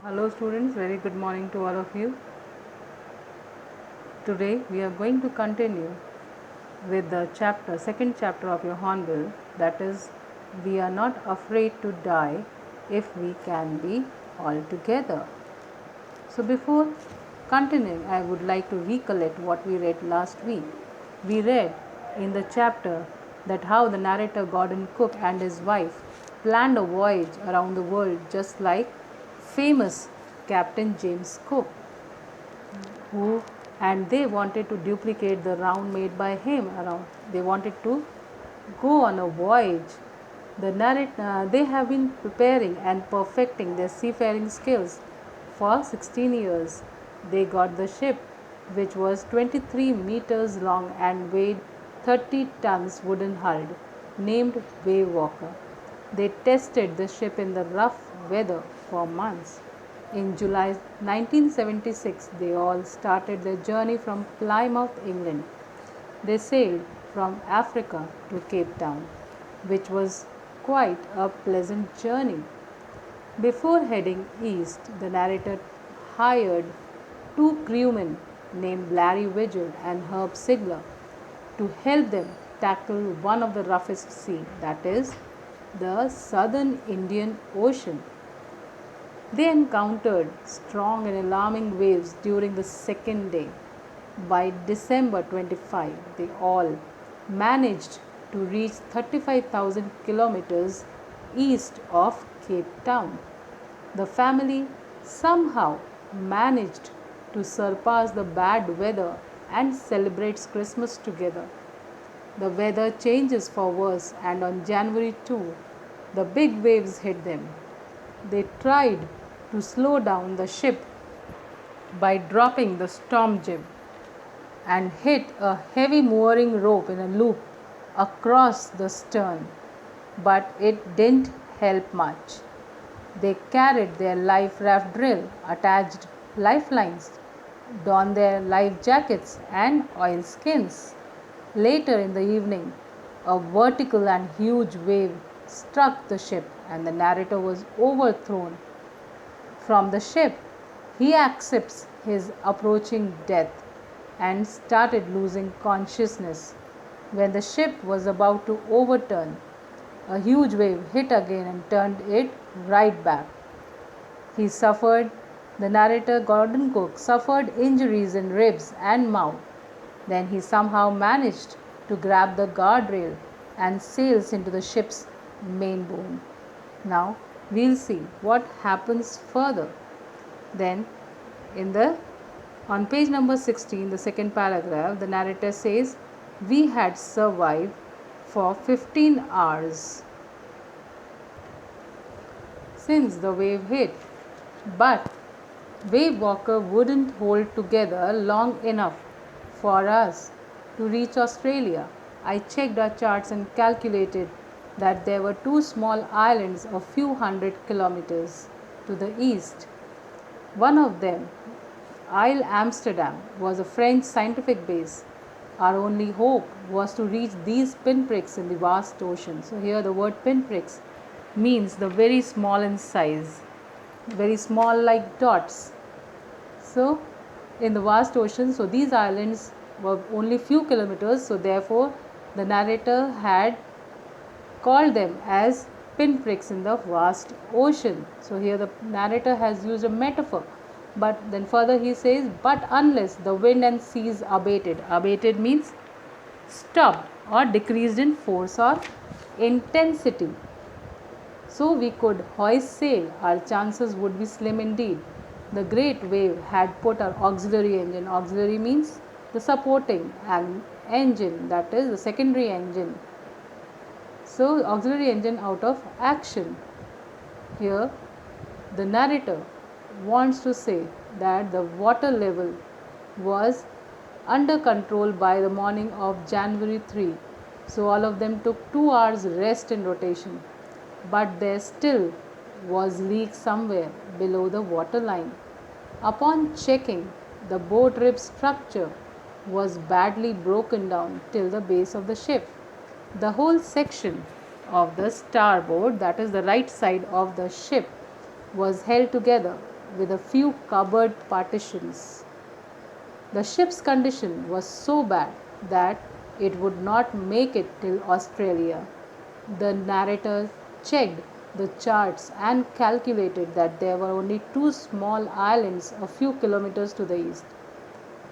Hello students, very good morning to all of you. Today we are going to continue with the second chapter of your Hornbill, that is, we are not afraid to die if we can be all together. So before continuing, I would like to recollect what we read last week. We read in the chapter that how the narrator Gordon Cook and his wife planned a voyage around the world just like famous Captain James Cook, who and they wanted to duplicate the round made by him around. They wanted to go on a voyage. They have been preparing and perfecting their seafaring skills for 16 years. They got the ship, which was 23 meters long and weighed 30 tons wooden hulled, named Wave Walker. They tested the ship in the rough weather for months. In July 1976, they all started their journey from Plymouth, England. They sailed from Africa to Cape Town, which was quite a pleasant journey. Before heading east, the narrator hired two crewmen named Larry Vigil and Herb Sigler to help them tackle one of the roughest sea, that is, the southern Indian Ocean. They encountered strong and alarming waves during the second day. By December 25, they all managed to reach 35,000 kilometers east of Cape Town. The family somehow managed to surpass the bad weather and celebrates Christmas together. The weather changes for worse, and on January 2, the big waves hit them. They tried to slow down the ship by dropping the storm jib and hit a heavy mooring rope in a loop across the stern, but it didn't help much. They carried their life raft drill, attached lifelines, donned their life jackets and oilskins. Later in the evening, a vertical and huge wave struck the ship, and the narrator was overthrown from the ship. He accepts his approaching death and started losing consciousness. When the ship was about to overturn, a huge wave hit again and turned it right back. He suffered, the narrator Gordon Cook suffered injuries in ribs and mouth. Then he somehow managed to grab the guardrail and sails into the ship's main boom. Now we'll see what happens further. Then in the on page number 16, the second paragraph, the narrator says, we had survived for 15 hours since the wave hit, but Wave Walker wouldn't hold together long enough for us to reach Australia. I checked our charts and calculated that there were two small islands a few hundred kilometers to the east. One of them, Isle Amsterdam, was a French scientific base. Our only hope was to reach these pinpricks in the vast ocean. So, here the word pinpricks means the very small in size, very small like dots. So, in the vast ocean, so these islands were only few kilometers, so therefore the narrator had called them as pinpricks in the vast ocean. So, here the narrator has used a metaphor. But then further he says, but unless the wind and seas abated means stopped or decreased in force or intensity, so we could hoist sail, our chances would be slim indeed. The great wave had put our auxiliary engine, auxiliary means the supporting engine, that is the secondary engine, so auxiliary engine out of action. Here the narrator wants to say that the water level was under control by the morning of January 3. So all of them took 2 hours rest in rotation, but there still was leak somewhere below the water line. Upon checking, the boat rib structure was badly broken down till the base of the ship. The whole section of the starboard, that is the right side of the ship, was held together with a few cupboard partitions. The ship's condition was so bad that it would not make it till Australia. The narrator checked the charts and calculated that there were only two small islands a few kilometers to the east.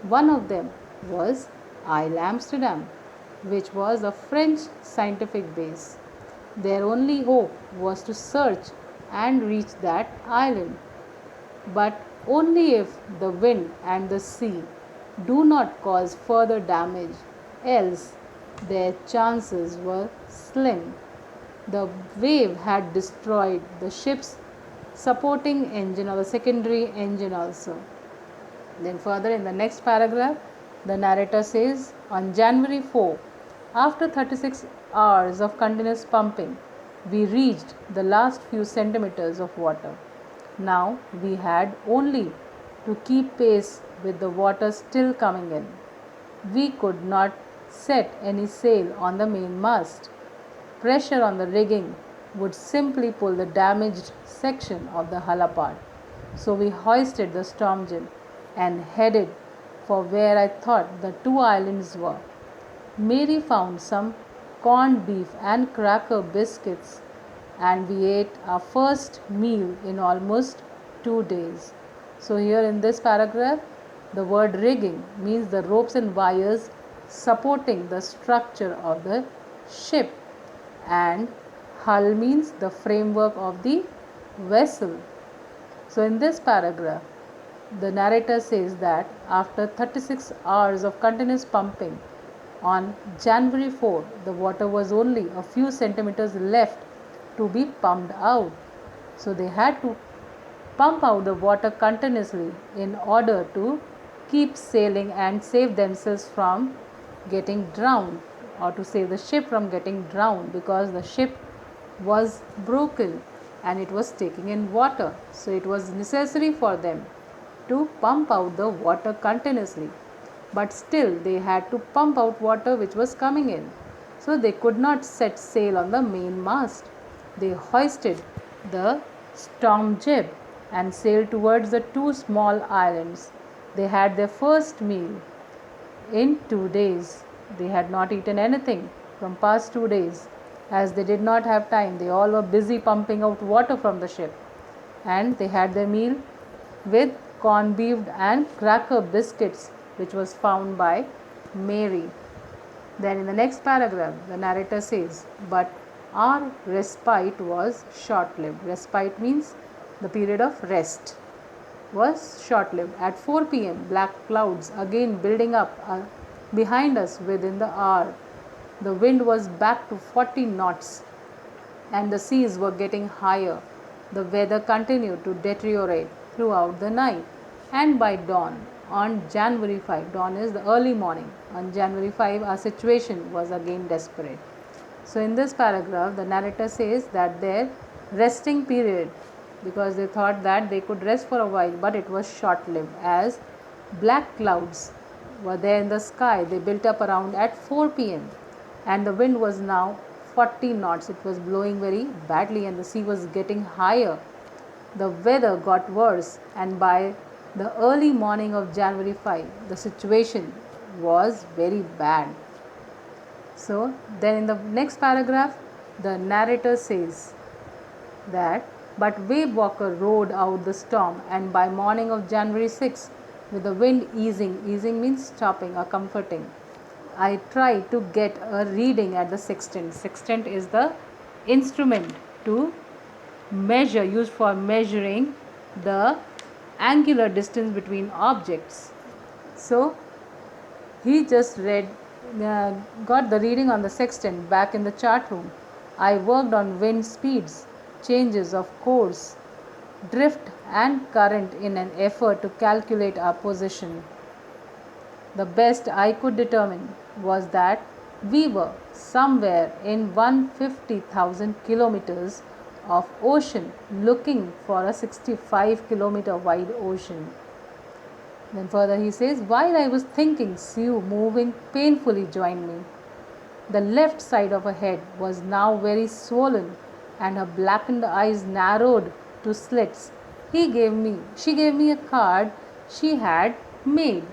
One of them was Isle Amsterdam, which was a French scientific base. Their only hope was to search and reach that island, but only if the wind and the sea do not cause further damage, else their chances were slim. The wave had destroyed the ship's supporting engine or the secondary engine also. Then, further in the next paragraph, the narrator says, on January 4, after 36 hours of continuous pumping, we reached the last few centimeters of water. Now we had only to keep pace with the water still coming in. We could not set any sail on the mainmast. Pressure on the rigging would simply pull the damaged section of the hull apart. So we hoisted the storm jib and headed for where I thought the two islands were. Mary found some corned beef and cracker biscuits, and we ate our first meal in almost 2 days. So, here in this paragraph, the word rigging means the ropes and wires supporting the structure of the ship, and hull means the framework of the vessel. So, in this paragraph, the narrator says that after 36 hours of continuous pumping, on January 4, the water was only a few centimeters left to be pumped out. So they had to pump out the water continuously in order to keep sailing and save themselves from getting drowned, or to save the ship from getting drowned, because the ship was broken and it was taking in water. So it was necessary for them to pump out the water continuously, but still they had to pump out water which was coming in. So they could not set sail on the main mast. They hoisted the storm jib and sailed towards the two small islands. They had their first meal in 2 days. They had not eaten anything from past 2 days, as they did not have time. They all were busy pumping out water from the ship, and they had their meal with corned beef and cracker biscuits, which was found by Mary. Then in the next paragraph, the narrator says, but our respite was short lived. Respite means the period of rest was short lived. At 4 pm, black clouds again building up behind us within the hour. The wind was back to 40 knots and the seas were getting higher. The weather continued to deteriorate throughout the night, and by dawn on January 5, dawn is the early morning, on January 5 our situation was again desperate. So in this paragraph the narrator says that their resting period, because they thought that they could rest for a while, but it was short lived, as black clouds were there in the sky. They built up around at 4 pm and the wind was now 40 knots. It was blowing very badly and the sea was getting higher. The weather got worse, and by the early morning of January 5, the situation was very bad. So, then in the next paragraph, the narrator says that, but Wave Walker rode out the storm, and by morning of January 6, with the wind easing means stopping or comforting, I tried to get a reading at the sextant. Sextant is the instrument to measure, used for measuring the angular distance between objects. So he just got the reading on the sextant back in the chart room. I worked on wind speeds, changes of course, drift and current in an effort to calculate our position. The best I could determine was that we were somewhere in 150,000 kilometers of ocean, looking for a 65-kilometer wide ocean. Then further he says, while I was thinking, Sue, moving painfully, joined me. The left side of her head was now very swollen and her blackened eyes narrowed to slits. She gave me a card she had made.